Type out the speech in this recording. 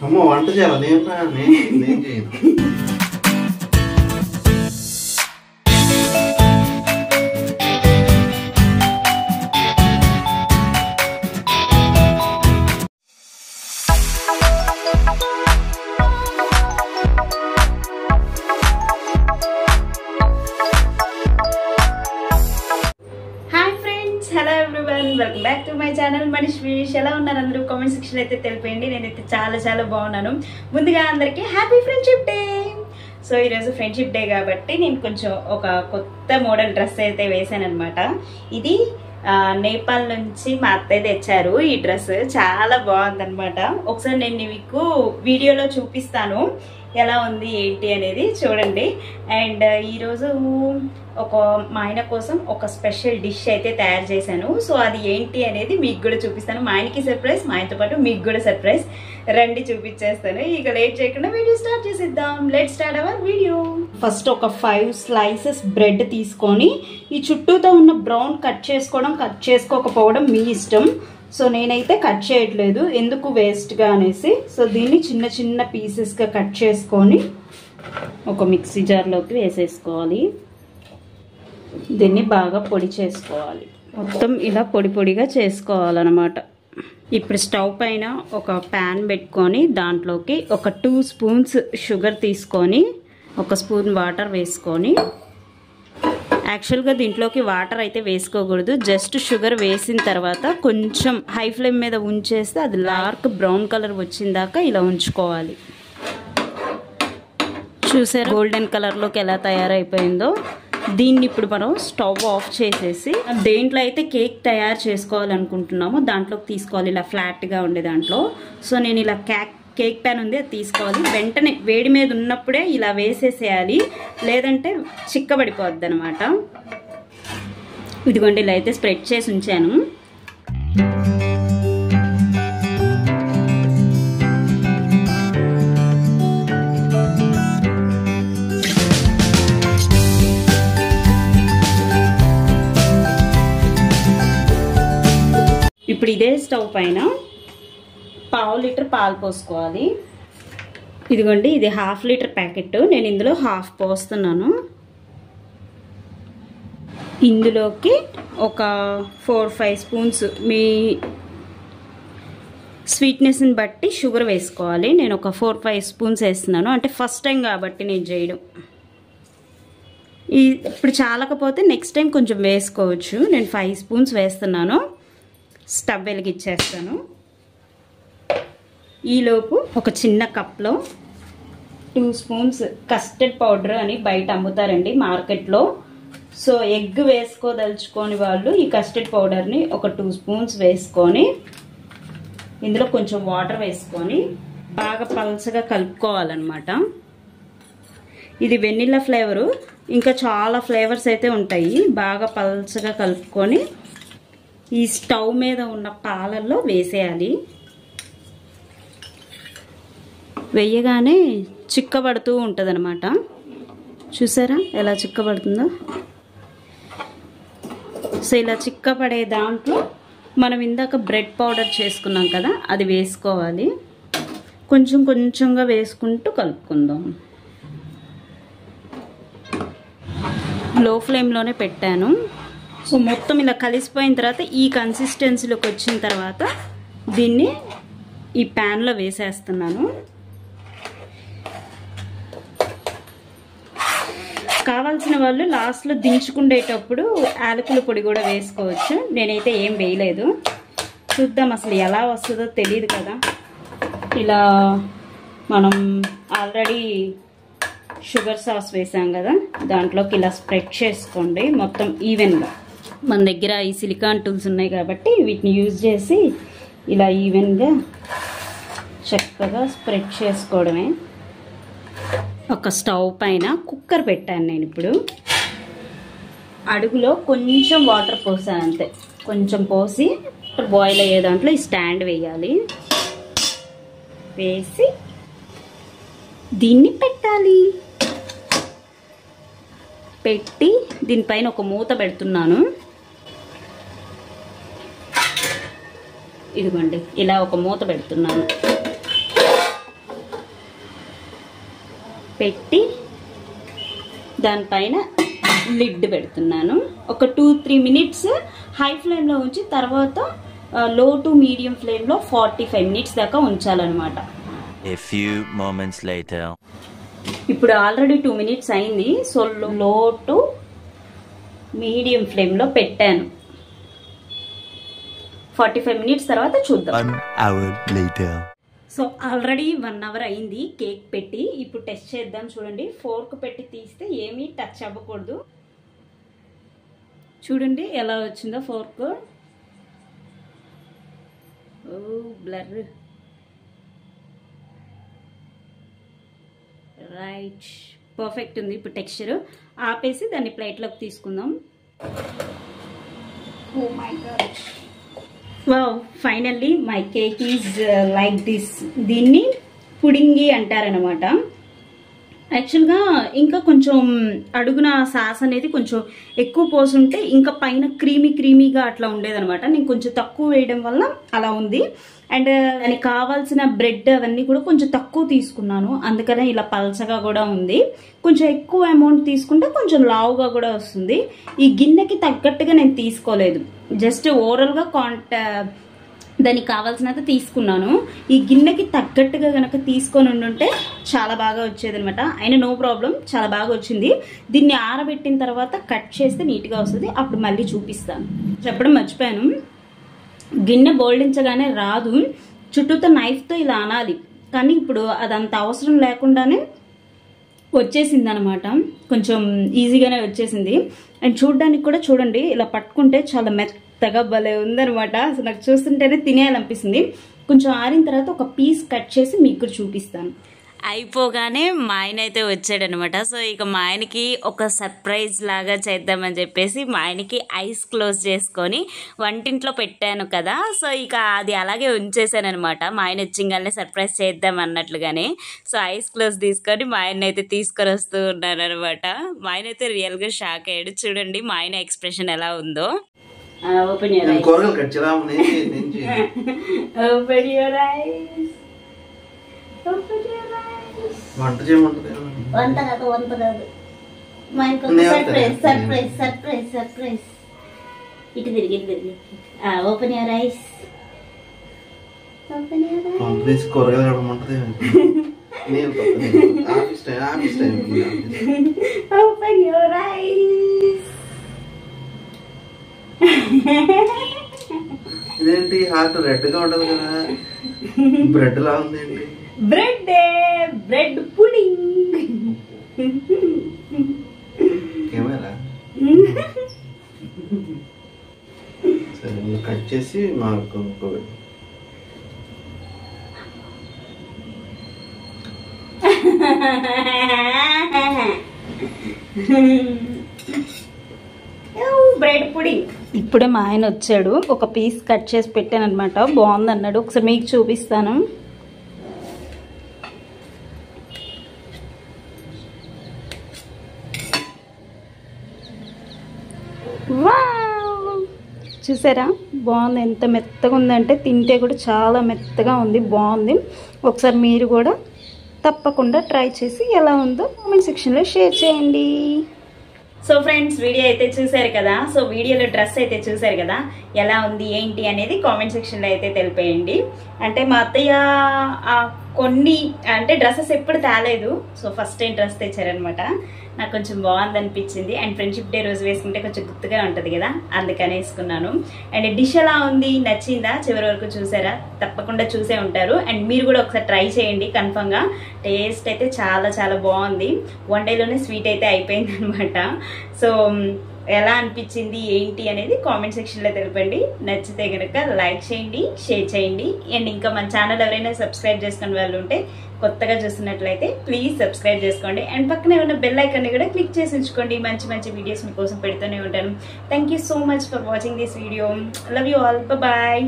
అమ్మ వంట చేయాలి నేను చేయను. Hello everyone, welcome back to my channel Manish wish. ఎలా ఉన్నారు అందరూ? కామెంట్ సెక్షన్ అయితే తెలిపేయండి. నేనైతే చాలా బాగున్నాను. ముందుగా అందరికీ హ్యాపీ ఫ్రెండ్షిప్ డే. సో ఈరోజు ఫ్రెండ్షిప్ డే కాబట్టి నేను కొంచెం ఒక కొత్త మోడల్ డ్రెస్ అయితే వేసాను అనమాట. ఇది నేపాల్ నుంచి మా అత్తయ్య తెచ్చారు. ఈ డ్రెస్ చాలా బాగుందనమాట. ఒకసారి నేను మీకు వీడియోలో చూపిస్తాను ఎలా ఉంది ఏంటి అనేది చూడండి. అండ్ ఈరోజు మా ఆయన కోసం ఒక స్పెషల్ డిష్ అయితే తయారు చేశాను. సో అది ఏంటి అనేది మీకు కూడా చూపిస్తాను. మా ఆయనకి సర్ప్రైజ్, మా ఆయనతో పాటు మీకు కూడా సర్ప్రైజ్. రండి చూపించేస్తాను. ఇక లేట్ చేయకుండా వీడియో స్టార్ట్ చేసేద్దాం. Let's start our video. First ఒక 5 స్లైసెస్ బ్రెడ్ తీసుకొని ఈ చుట్టూతో ఉన్న బ్రౌన్ కట్ చేసుకోవడం, కట్ చేసుకోకపోవడం మీ ఇష్టం. సో నేనైతే కట్ చేయట్లేదు, ఎందుకు వేస్ట్గా అనేసి. సో దీన్ని చిన్న చిన్న పీసెస్గా కట్ చేసుకొని ఒక మిక్సీ జార్లోకి వేసేసుకోవాలి. దీన్ని బాగా పొడి చేసుకోవాలి. మొత్తం ఇలా పొడిగా చేసుకోవాలన్నమాట. ఇప్పుడు స్టవ్ పైన ఒక ప్యాన్ పెట్టుకొని దాంట్లోకి ఒక 2 స్పూన్స్ షుగర్ తీసుకొని 1 స్పూన్ వాటర్ వేసుకొని, యాక్చువల్గా దీంట్లోకి వాటర్ అయితే వేసుకోకూడదు, జస్ట్ షుగర్ వేసిన తర్వాత కొంచెం హై ఫ్లేమ్ మీద ఉంచేస్తే అది డార్క్ బ్రౌన్ కలర్ వచ్చిందాకా ఇలా ఉంచుకోవాలి. చూసారా గోల్డెన్ కలర్లోకి ఎలా తయారైపోయిందో. దీన్ని ఇప్పుడు మనం స్టవ్ ఆఫ్ చేసేసి దేంట్లో అయితే కేక్ తయారు చేసుకోవాలనుకుంటున్నామో దాంట్లోకి తీసుకోవాలి, ఇలా ఫ్లాట్గా ఉండే దాంట్లో. సో నేను ఇలా కేక్ ప్యాన్ ఉంది, అది తీసుకోవాలి. వెంటనే వేడి మీద ఉన్నప్పుడే ఇలా వేసేసేయాలి, లేదంటే చిక్కబడిపోద్ది అనమాట. ఇదిగోండి ఇలా అయితే స్ప్రెడ్ చేసి ఉంచాను. ఇప్పుడు ఇదే స్టవ్ పైన 1/2 లీటర్ పాలు పోసుకోవాలి. ఇదిగోండి ఇది 1/2 లీటర్ ప్యాకెట్, నేను ఇందులో 1/2 పోస్తున్నాను. ఇందులోకి ఒక 4-5 స్పూన్స్ మీ స్వీట్నెస్ని బట్టి షుగర్ వేసుకోవాలి. నేను ఒక 4-5 స్పూన్స్ వేస్తున్నాను, అంటే ఫస్ట్ టైం కాబట్టి నేను చేయడం. ఇప్పుడు చాలకపోతే నెక్స్ట్ టైం కొంచెం వేసుకోవచ్చు. నేను 5 స్పూన్స్ వేస్తున్నాను. స్టవ్ వెలిగిచ్చేస్తాను. ఈలోపు ఒక చిన్న కప్లో 2 స్పూన్స్ కస్టర్డ్ పౌడర్ అని బయట అమ్ముతారండి మార్కెట్లో. సో ఎగ్ వేసుకోదలుచుకొని వాళ్ళు ఈ కస్టర్డ్ పౌడర్ని ఒక 2 స్పూన్స్ వేసుకొని ఇందులో కొంచెం వాటర్ వేసుకొని బాగా పల్చగా కలుపుకోవాలన్నమాట. ఇది వెనిల్లా ఫ్లేవరు, ఇంకా చాలా ఫ్లేవర్స్ అయితే ఉంటాయి. బాగా పల్చగా కలుపుకొని ఈ స్టవ్ మీద ఉన్న పాలల్లో వేసేయాలి. వేయగానే చిక్కబడుతూ ఉంటుంది అనమాట. చూసారా ఎలా చిక్కబడుతుందో? సో ఇలా చిక్కబడే దాంట్లో మనం ఇందాక బ్రెడ్ పౌడర్ చేసుకున్నాం కదా, అది వేసుకోవాలి. కొంచెంగా వేసుకుంటూ కలుపుకుందాం. లో ఫ్లేమ్లోనే పెట్టాను. సో మొత్తం ఇలా కలిసిపోయిన తర్వాత ఈ కన్సిస్టెన్సీలోకి వచ్చిన తర్వాత దీన్ని ఈ ప్యాన్లో వేసేస్తున్నాను. కావాల్సిన వాళ్ళు లాస్ట్లో దించుకుండేటప్పుడు యాలకుల పొడి కూడా వేసుకోవచ్చు. నేనైతే ఏం వేయలేదు. చూద్దాం అసలు ఎలా వస్తుందో తెలియదు కదా. ఇలా మనం ఆల్రెడీ షుగర్ సాస్ వేసాం కదా, దాంట్లోకి ఇలా స్ప్రెడ్ చేసుకోండి మొత్తం ఈవెన్గా. మన దగ్గర ఈ సిలికాన్ టూల్స్ ఉన్నాయి కాబట్టి వీటిని యూజ్ చేసి ఇలా ఈవెన్గా చక్కగా స్ప్రెడ్ చేసుకోవడమే. ఒక స్టవ్ పైన కుక్కర్ పెట్టాను నేను. ఇప్పుడు అడుగులో కొంచెం వాటర్ పోసాను అంతే, కొంచెం పోసి బాయిల్ అయ్యే దాంట్లో ఈ స్టాండ్ వేయాలి. వేసి దీన్ని పెట్టాలి. పెట్టి దీనిపైన ఒక మూత పెడుతున్నాను. ఇదిగోండి ఇలా ఒక మూత పెడుతున్నాను. పెట్టి దానిపైన లిడ్ పెడుతున్నాను. ఒక 2-3 మినిట్స్ హై ఫ్లేమ్లో ఉంచి తర్వాత లో టు మీడియం ఫ్లేమ్లో 45 మినిట్స్ దాకా ఉంచాలన్నమాట. ఇప్పుడు ఆల్రెడీ 2 మినిట్స్ అయింది. సో లో టు మీడియం ఫ్లేమ్లో పెట్టాను. 45 మినిట్స్ తర్వాత చూద్దాం. 1 hour later. So already 1 hour అయింది కేక్ పెట్టి. ఇప్పుడు టెస్ట్ చేద్దాం. చూడండి, ఫోర్క్ పెట్టి తీస్తే ఏమీ టచ్ అవ్వకూడదు. చూడండి ఎలా వచ్చిందో fork. Oh blur. Right, perfect ఉంది. ఇప్పుడు టెక్స్చర్ ఆపేసి దాన్ని ప్లేట్లోకి తీసుకుందాం. Oh my god, wow, finally my cake is like this. దీన్ని పుడింగి అంటారనమాట. యాక్చువల్గా ఇంకా కొంచెం అడుగున సాస్ అనేది కొంచెం ఎక్కువ పోసుంటే ఇంకా పైన క్రీమీగా అట్లా ఉండేదనమాట. నేను కొంచెం తక్కువ వేయడం వల్ల అలా ఉంది. అండ్ దానికి కావాల్సిన బ్రెడ్ అవన్నీ కూడా కొంచెం తక్కువ తీసుకున్నాను, అందుకనే ఇలా పల్చగా కూడా ఉంది. కొంచెం ఎక్కువ అమౌంట్ తీసుకుంటే కొంచెం లావుగా కూడా వస్తుంది. ఈ గిన్నెకి తగ్గట్టుగా నేను తీసుకోలేదు, జస్ట్ ఓవరాల్గా దానికి కావాల్సినంత తీసుకున్నాను. ఈ గిన్నెకి తగ్గట్టుగా కనుక తీసుకొని ఉండుంటే చాలా బాగా వచ్చేది అనమాట. అయినా నో ప్రాబ్లం, చాలా బాగా వచ్చింది. దీన్ని ఆరబెట్టిన తర్వాత కట్ చేస్తే నీట్గా వస్తుంది. అప్పుడు మళ్ళీ చూపిస్తాను. చెప్పడం మర్చిపోయాను, గిన్నె బోల్డించగానే రాదు, చుట్టూతో నైఫ్తో ఇలా అనాలి. కానీ ఇప్పుడు అదంత అవసరం లేకుండానే వచ్చేసింది అనమాట. కొంచెం ఈజీగానే వచ్చేసింది. అండ్ చూడడానికి కూడా చూడండి, ఇలా పట్టుకుంటే చాలా మెత్తగా భలే ఉందనమాట. అసలు నాకు చూస్తుంటేనే తినేయాలనిపిస్తుంది. కొంచెం ఆరిన తర్వాత ఒక పీస్ కట్ చేసి మీకు చూపిస్తాను. అయిపోగానే మా ఆయన అయితే వచ్చాడనమాట. సో ఇక మా ఆయనకి ఒక సర్ప్రైజ్ లాగా చేద్దామని చెప్పేసి మా ఆయనకి ఐస్ క్లోజ్ చేసుకొని వంటింట్లో పెట్టాను కదా. సో ఇక అది అలాగే ఉంచేసాను అనమాట. మా ఆయన వచ్చింగానే సర్ప్రైజ్ చేద్దాం అన్నట్లుగానే. సో ఐస్ క్లోజ్ తీసుకొని మా ఆయన అయితే తీసుకొని వస్తూ ఉన్నాను అనమాట. మా ఆయన అయితే రియల్గా షాక్ అయ్యాడు. చూడండి మా ఆయన ఎక్స్ప్రెషన్ ఎలా ఉందో. Open your ice. Open your ice. వంట చేయమంటది. వంట కాదు మా ఇంకొక సర్ప్రైజ్. ఇటు తిరిగి ఓపెన్ యువర్ ఐస్. కూరగాయలు కడమంటది. Open your eyes. ఇదేంటి హార్ట్ రెడ్ గా ఉంటది కదా, బ్రెడ్ లా ఉందేంటి? Bread pudding. కెమెరా సరే కట్ చేసి మాకు బ్రెడ్ పుడింగ్. ఇప్పుడే మా ఆయన వచ్చాడు, ఒక పీస్ కట్ చేసి పెట్టాను అనమాట. బాగుంది అన్నాడు. ఒకసారి మీకు చూపిస్తాను. చూసారా, బాగుంది. ఎంత మెత్తగా ఉందంటే తింటే కూడా చాలా మెత్తగా ఉంది, బాగుంది. ఒకసారి మీరు కూడా తప్పకుండా ట్రై చేసి ఎలా ఉందో కామెంట్ సెక్షన్లో షేర్ చేయండి. సో ఫ్రెండ్స్, వీడియో అయితే చూసారు కదా. సో వీడియోలో డ్రెస్ అయితే చూసారు కదా, ఎలా ఉంది ఏంటి అనేది కామెంట్ సెక్షన్లో అయితే తెలిపేయండి. అంటే మా అత్తయ్య కొన్ని అంటే డ్రెస్సెస్ ఎప్పుడు తేలేదు. సో ఫస్ట్ టైం డ్రెస్ తెచ్చారనమాట. నాకు కొంచెం బాగుంది అనిపించింది. అండ్ ఫ్రెండ్షిప్ డే రోజు వేసుకుంటే కొంచెం గుర్తుగా ఉంటుంది కదా, అందుకని వేసుకున్నాను. అండ్ డిష్ ఎలా ఉంది, నచ్చిందా? చివరి వరకు చూసారా? తప్పకుండా చూసే ఉంటారు. అండ్ మీరు కూడా ఒకసారి ట్రై చేయండి, కన్ఫర్మ్గా. టేస్ట్ అయితే చాలా చాలా బాగుంది. 1 డేలోనే స్వీట్ అయితే అయిపోయింది అనమాట. సో ఎలా అనిపించింది ఏంటి అనేది కామెంట్ సెక్షన్లో తెలపండి. నచ్చితే కనుక లైక్ చేయండి, షేర్ చేయండి. అండ్ ఇంకా మన ఛానల్ ఎవరైనా సబ్స్క్రైబ్ చేసుకునే వాళ్ళు ఉంటే, కొత్తగా చూస్తున్నట్లయితే ప్లీజ్ సబ్స్క్రైబ్ చేసుకోండి. అండ్ పక్కనే ఉన్న బెల్ ఐకాన్ని కూడా క్లిక్ చేసి ఉంచుకోండి. మంచి మంచి వీడియోస్ మీకోసం పెడుతూనే ఉంటాను. Thank you so much for watching this video. Love you all. Bye.